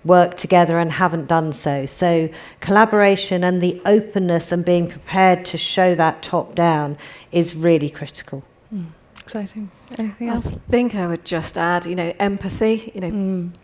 work together and haven't done so. So collaboration and the openness and being prepared to show that top down is really critical. Exciting. Anything else? I think I would just add, empathy.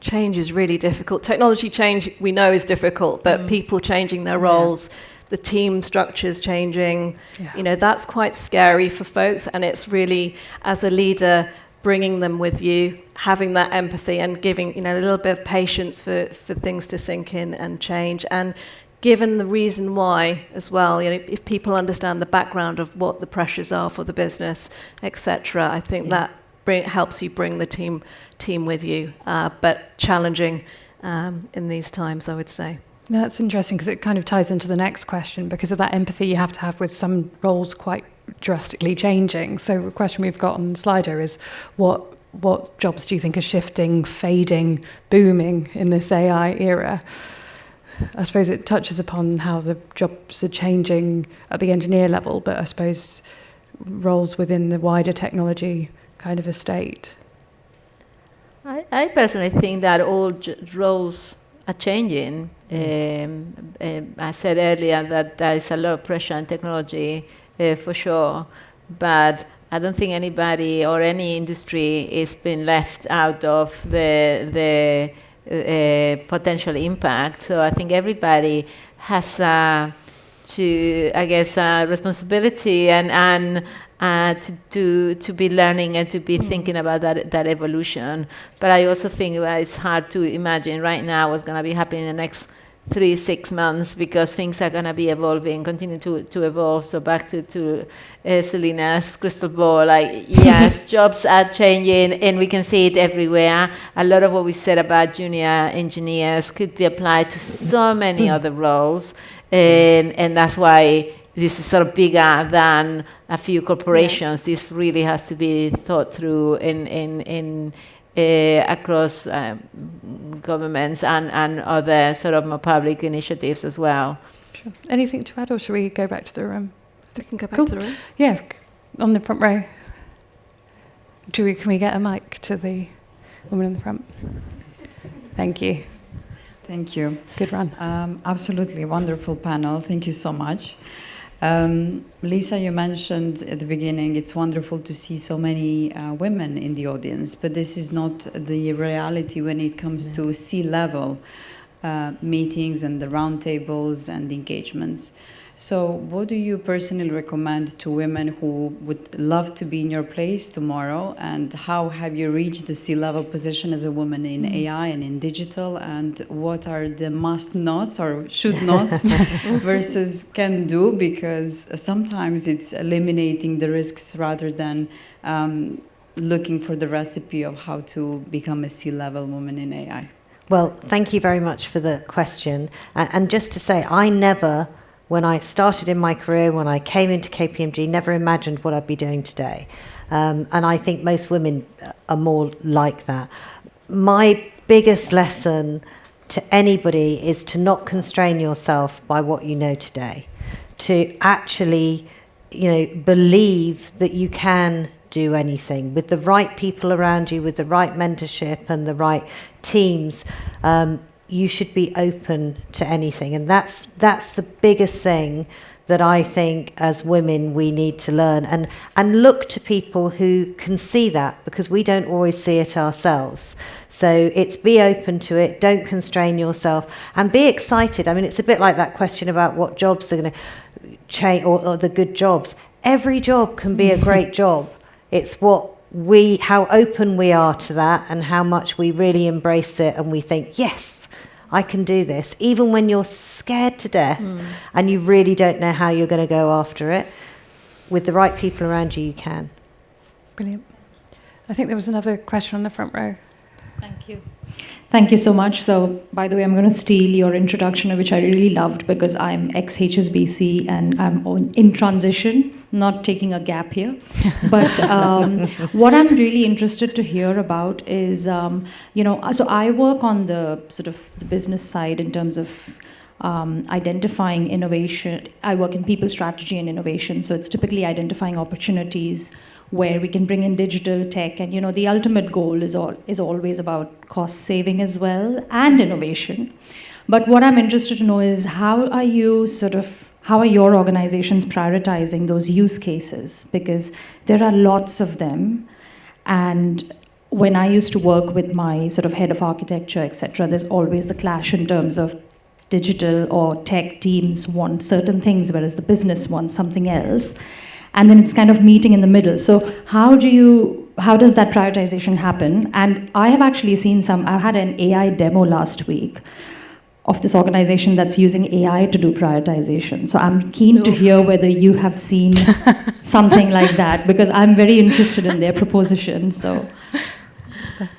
Change is really difficult. Technology change, we know, is difficult, but people changing their roles, the team structures changing, that's quite scary for folks. And it's really, as a leader, bringing them with you, having that empathy and giving, a little bit of patience for things to sink in and change. And given the reason why as well, if people understand the background of what the pressures are for the business, etc., I think that helps you bring the team with you, but challenging in these times, I would say. No, that's interesting because it kind of ties into the next question because of that empathy you have to have with some roles quite drastically changing. So the question we've got on Slido is what jobs do you think are shifting, fading, booming in this AI era? I suppose it touches upon how the jobs are changing at the engineer level, but I suppose roles within the wider technology kind of estate. I personally think that all roles are changing. I said earlier that there is a lot of pressure on technology, for sure, but I don't think anybody or any industry is being left out of the potential impact. So I think everybody has responsibility and to be learning and to be thinking about that evolution. But I also think it's hard to imagine right now what's going to be happening in the next 3-6 months, because things are going to be evolving, continue to evolve. So back to Selena's crystal ball, yes, jobs are changing and we can see it everywhere. A lot of what we said about junior engineers could be applied to so many other roles, and that's why this is sort of bigger than a few corporations. Yeah. This really has to be thought through in across governments and other sort of more public initiatives as well. Sure. Anything to add, or should we go back to the room? We can go back to the room. Yeah, on the front row. Can we get a mic to the woman in the front? Thank you. Thank you. Good run. Absolutely wonderful panel. Thank you so much. Lisa, you mentioned at the beginning it's wonderful to see so many women in the audience, but this is not the reality when it comes to C-level meetings and the roundtables and engagements. So what do you personally recommend to women who would love to be in your place tomorrow, and how have you reached the C-level position as a woman in AI and in digital, and what are the must-nots or should-nots versus can-do, because sometimes it's eliminating the risks rather than looking for the recipe of how to become a C-level woman in AI? Well, thank you very much for the question. And just to say, when I started in my career, when I came into KPMG, never imagined what I'd be doing today. And I think most women are more like that. My biggest lesson to anybody is to not constrain yourself by what you know today. To actually, believe that you can do anything. With the right people around you, with the right mentorship and the right teams, you should be open to anything. And that's the biggest thing that I think as women we need to learn, and look to people who can see that, because we don't always see it ourselves. So it's be open to it, don't constrain yourself, and be excited. I mean, it's a bit like that question about what jobs are going to change, or the good jobs. Every job can be a great job. It's how open we are to that, and how much we really embrace it, and we think, yes, I can do this, even when you're scared to death and you really don't know how you're going to go after it. With the right people around you, you can. Brilliant. I think there was another question on the front row. Thank you. Thank you so much. So, by the way, I'm going to steal your introduction, which I really loved, because I'm ex-HSBC and I'm in transition, not taking a gap here. But what I'm really interested to hear about is, so I work on the sort of the business side in terms of identifying innovation. I work in people strategy and innovation, so it's typically identifying opportunities where we can bring in digital tech, and the ultimate goal is always about cost saving as well and innovation. But what I'm interested to know is how are your organizations prioritizing those use cases? Because there are lots of them, and when I used to work with my sort of head of architecture, etc., there's always the clash in terms of digital or tech teams want certain things, whereas the business wants something else. And then it's kind of meeting in the middle. So how does that prioritization happen? And I have actually seen I've had an AI demo last week of this organization that's using AI to do prioritization. So I'm keen to hear whether you have seen something like that, because I'm very interested in their proposition. So,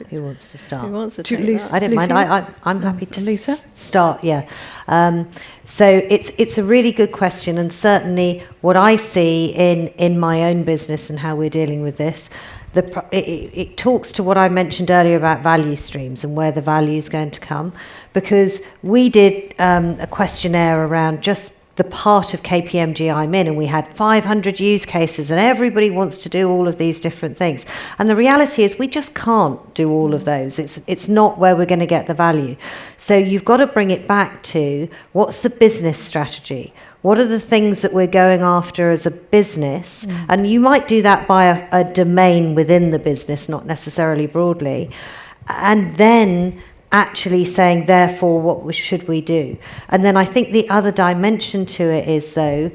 who wants to start? Who wants to take Lisa? that? I don't mind. I'm happy to Lisa? start. Yeah. So it's a really good question, and certainly what I see in my own business and how we're dealing with this. It talks to what I mentioned earlier about value streams and where the value is going to come, because we did a questionnaire around just the part of KPMG I'm in, and we had 500 use cases, and everybody wants to do all of these different things. And the reality is we just can't do all of those. It's not where we're going to get the value. So you've got to bring it back to what's the business strategy? What are the things that we're going after as a business? And you might do that by a domain within the business, not necessarily broadly. And then actually saying, therefore, what should we do? And then I think the other dimension to it is, though,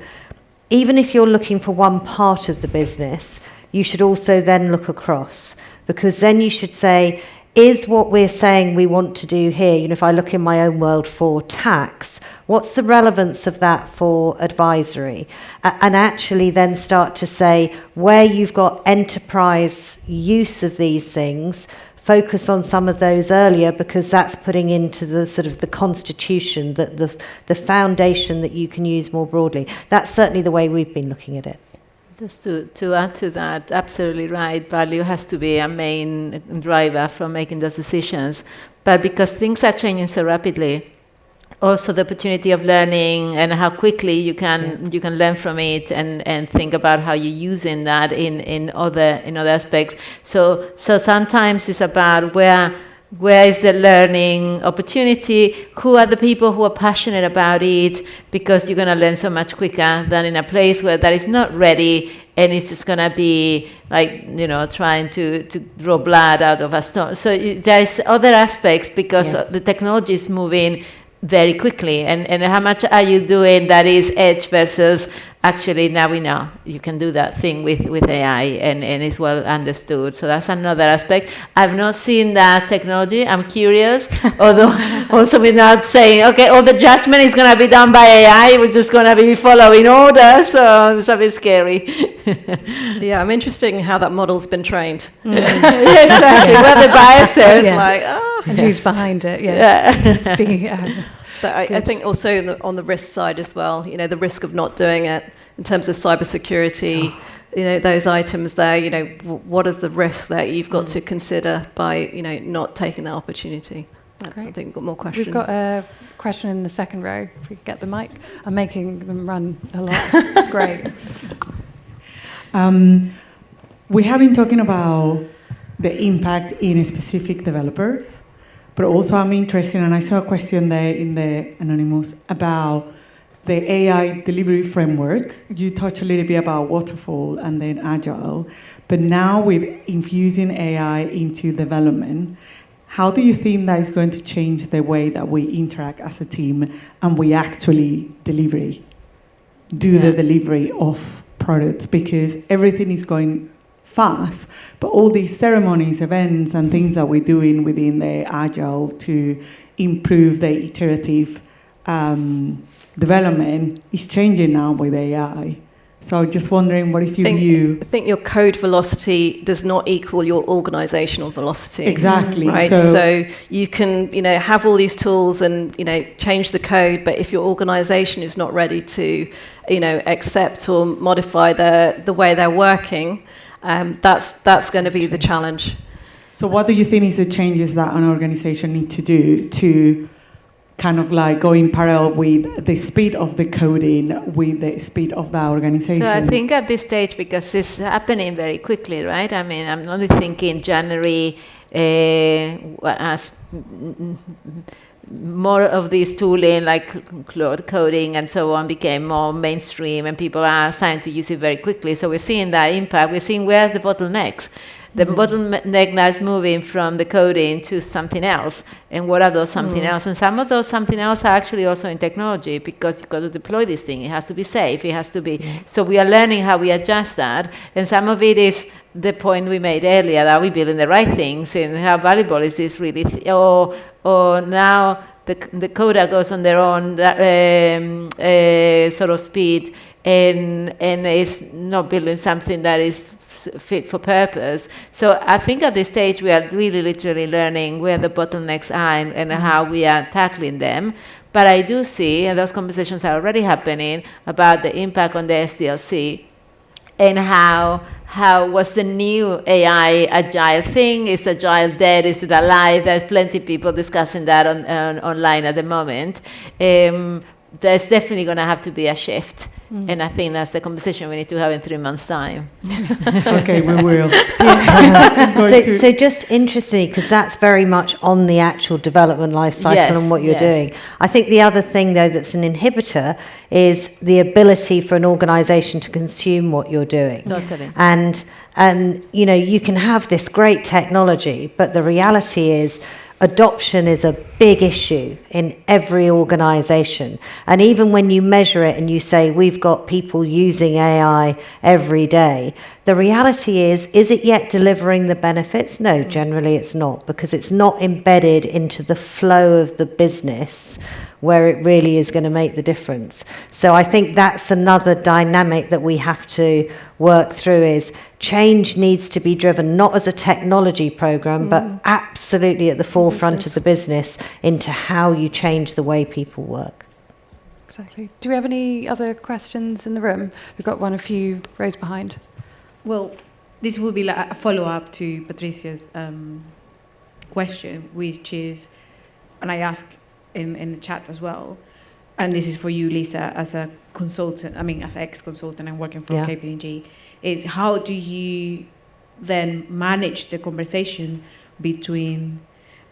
even if you're looking for one part of the business, you should also then look across, because then you should say, is what we're saying we want to do here, if I look in my own world for tax, what's the relevance of that for advisory? And actually then start to say, where you've got enterprise use of these things, focus on some of those earlier, because that's putting into the sort of the constitution, the foundation that you can use more broadly. That's certainly the way we've been looking at it. Just to add to that, absolutely right. Value has to be a main driver from making those decisions. But because things are changing so rapidly, also the opportunity of learning and how quickly you can learn from it and think about how you're using that in other aspects. So sometimes it's about where is the learning opportunity? Who are the people who are passionate about it? Because you're going to learn so much quicker than in a place where that is not ready, and it's just going to be like, trying to draw blood out of a stone. So there's other aspects, because the technology is moving very quickly. And how much are you doing that is edge versus actually now we know you can do that thing with AI and it's well understood. So that's another aspect. I've not seen that technology. I'm curious, although also without saying, okay, all the judgment is going to be done by AI. We're just going to be following orders. So it's a bit scary. Yeah, I'm interested in how that model's been trained. Exactly. Where the biases. Yes. And who's behind it? But I think also on the risk side as well, the risk of not doing it in terms of cybersecurity, those items there, what is the risk that you've got to consider by, not taking that opportunity? Great. I think we've got more questions. We've got a question in the second row, if we could get the mic. I'm making them run a lot. It's great. We have been talking about the impact in specific developers, but also I'm interested, and I saw a question there in the Anonymous about the AI delivery framework. You touched a little bit about waterfall and then agile, but now with infusing AI into development, how do you think that is going to change the way that we interact as a team and we actually do the delivery of products? Because everything is going fast, but all these ceremonies, events, and things that we're doing within the Agile to improve the iterative development is changing now with AI. So just wondering, what is your view? I think your code velocity does not equal your organizational velocity. Exactly. Right. So you can, have all these tools and, change the code, but if your organization is not ready to, accept or modify the way they're working, that's going to be the challenge. So what do you think is the changes that an organization needs to do to kind of like go in parallel with the speed of the coding, with the speed of the organization? So I think at this stage, because it's happening very quickly, right? I mean, I'm only thinking January as more of this tooling like Claude coding and so on became more mainstream and people are starting to use it very quickly. So we're seeing that impact. We're seeing where's the bottlenecks. The bottleneck now is moving from the coding to something else. And what are those something else? And some of those something else are actually also in technology, because you've got to deploy this thing. It has to be safe. It has to be. So we are learning how we adjust that. And some of it is the point we made earlier, that we building the right things and how valuable is this really, or now the coda goes on their own sort of speed, and is not building something that is fit for purpose. So I think at this stage we are really literally learning where the bottlenecks are and how we are tackling them. But I do see, and those conversations are already happening, about the impact on the SDLC and how what's the new AI agile thing? Is agile dead? Is it alive? There's plenty of people discussing that online at the moment. There's definitely going to have to be a shift. And I think that's the conversation we need to have in 3 months' time. Okay, we will. So just interesting, because that's very much on the actual development life cycle and what you're doing. I think the other thing, though, that's an inhibitor is the ability for an organisation to consume what you're doing. Totally. And you know, you can have this great technology, but the reality is adoption is a big issue in every organisation. And even when you measure it and you say we've got people using AI every day, the reality is it yet delivering the benefits? No, generally it's not, because it's not embedded into the flow of the business where it really is going to make the difference. So I think that's another dynamic that we have to work through, is change needs to be driven not as a technology program, but absolutely at the forefront of the business into how you change the way people work. Exactly. Do we have any other questions in the room? We've got a few rows behind. Well, this will be like a follow-up to Patricia's question, which is, and I asked in the chat as well, and this is for you, Lisa, as a consultant, as an ex-consultant and working for KPMG, is how do you then manage the conversation between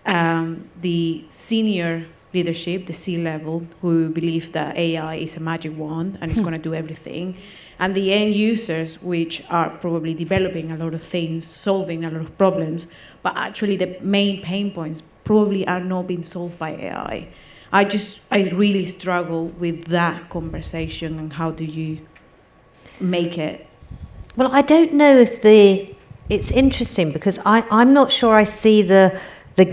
the senior leadership, the C-level, who believe that AI is a magic wand and it's going to do everything, and the end users, which are probably developing a lot of things, solving a lot of problems, but actually the main pain points probably are not being solved by AI. I really struggle with that conversation, and how do you make it? Well, I don't know if it's interesting, because I'm not sure I see the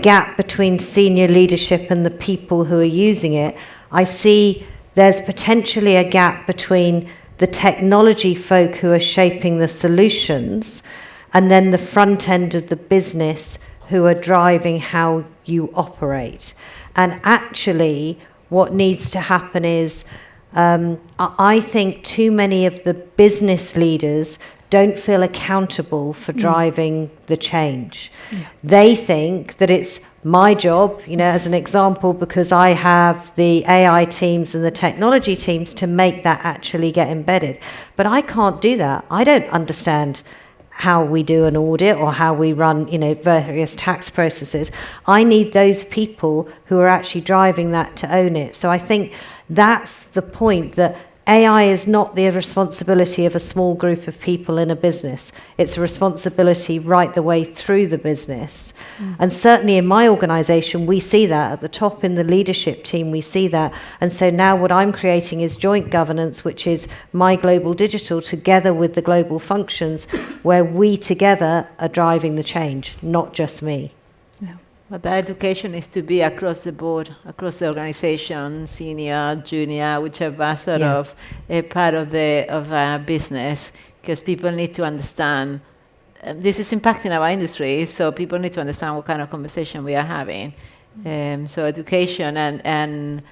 gap between senior leadership and the people who are using it. I see there's potentially a gap between the technology folk who are shaping the solutions and then the front end of the business who are driving how you operate. And actually, what needs to happen is, I think too many of the business leaders don't feel accountable for driving the change. Yeah. They think that it's my job, as an example, because I have the AI teams and the technology teams, to make that actually get embedded. But I can't do that. I don't understand how we do an audit or how we run, various tax processes. I need those people who are actually driving that to own it. So I think that's the point, that AI is not the responsibility of a small group of people in a business. It's a responsibility right the way through the business. And certainly in my organisation, we see that. At the top in the leadership team, we see that. And so now what I'm creating is joint governance, which is my global digital together with the global functions, where we together are driving the change, not just me. But the education is to be across the board, across the organization, senior, junior, whichever sort of a part of the business, because people need to understand. This is impacting our industry, so people need to understand what kind of conversation we are having. So education and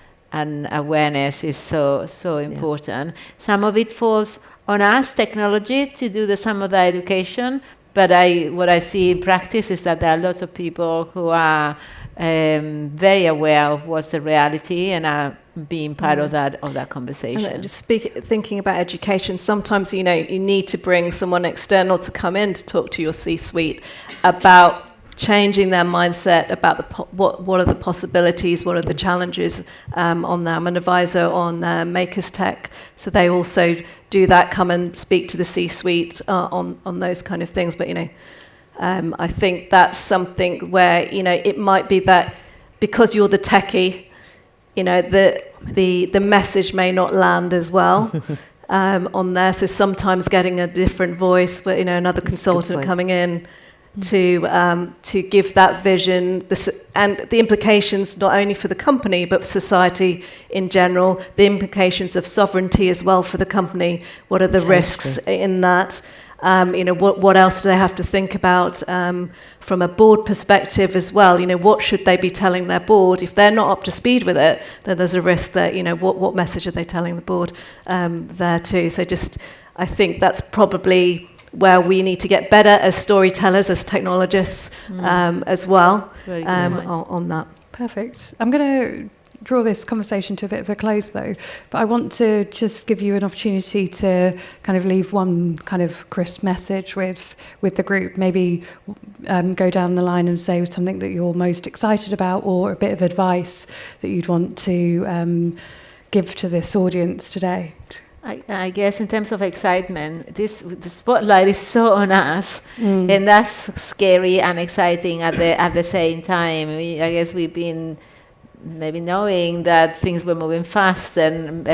awareness is so important. Some of it falls on us, technology, to do some of the education. But what I see in practice is that there are lots of people who are very aware of what's the reality and are being part of that conversation. And just thinking about education, sometimes you need to bring someone external to come in to talk to your C-suite about changing their mindset about what are the possibilities, what are the challenges on them. I'm an advisor on Makers Tech, so they also do that, come and speak to the C-suite on those kind of things. But I think that's something where it might be that because you're the techie, the message may not land as well on there. So sometimes getting a different voice, but another consultant coming in to give that vision, and the implications not only for the company but for society in general, the implications of sovereignty as well for the company. What are the risks in that? What else do they have to think about from a board perspective as well? What should they be telling their board? If they're not up to speed with it, then there's a risk that, what message are they telling the board there too? So I think that's probably where we need to get better as storytellers, as technologists as well on that. Perfect. I'm going to draw this conversation to a bit of a close though, but I want to just give you an opportunity to kind of leave one kind of crisp message with the group, maybe go down the line and say something that you're most excited about, or a bit of advice that you'd want to give to this audience today. I guess in terms of excitement, the spotlight is so on us, and that's scary and exciting at the same time. I guess we've been maybe knowing that things were moving fast and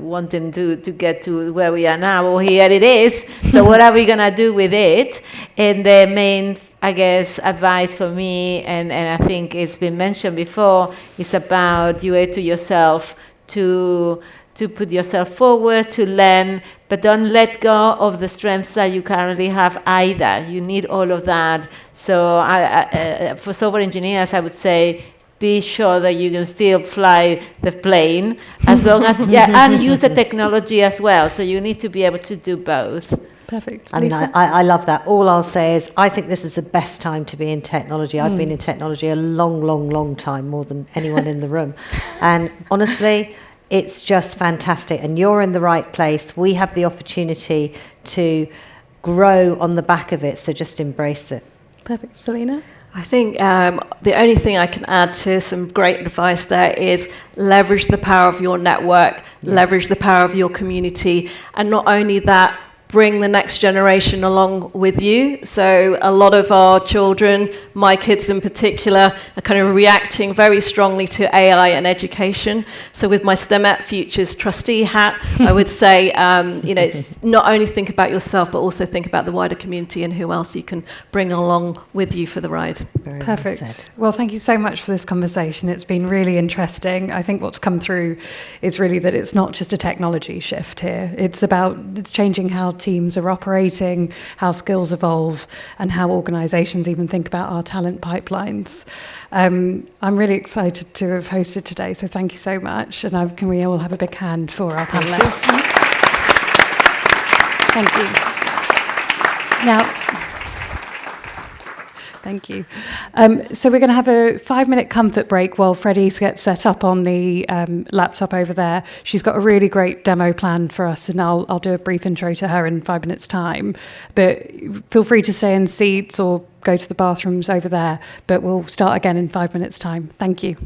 wanting to get to where we are now. Well, here it is. So what are we going to do with it? And the main, I guess, advice for me, and I think it's been mentioned before, is about you owe to yourself to put yourself forward, to learn, but don't let go of the strengths that you currently have either. You need all of that. So for software engineers, I would say, be sure that you can still fly the plane as long as, and use the technology as well. So you need to be able to do both. Perfect. I mean, I love that. All I'll say is I think this is the best time to be in technology. I've been in technology a long, long, long time, more than anyone in the room. And honestly, it's just fantastic. And you're in the right place. We have the opportunity to grow on the back of it. So just embrace it. Perfect. Selena? I think the only thing I can add to some great advice there is leverage the power of your network, leverage the power of your community, and not only that, bring the next generation along with you. So a lot of our children, my kids in particular, are kind of reacting very strongly to AI and education. So with my STEMET Futures trustee hat, I would say, not only think about yourself, but also think about the wider community and who else you can bring along with you for the ride. Very Perfect. Well, thank you so much for this conversation. It's been really interesting. I think what's come through is really that it's not just a technology shift here. It's changing how teams are operating, how skills evolve, and how organisations even think about our talent pipelines. I'm really excited to have hosted today, so thank you so much. And can we all have a big hand for our panellists? Thank you. Now, thank you. So we're going to have a 5-minute comfort break while Freddie gets set up on the laptop over there. She's got a really great demo planned for us, and I'll do a brief intro to her in 5 minutes' time. But feel free to stay in seats or go to the bathrooms over there. But we'll start again in 5 minutes' time. Thank you.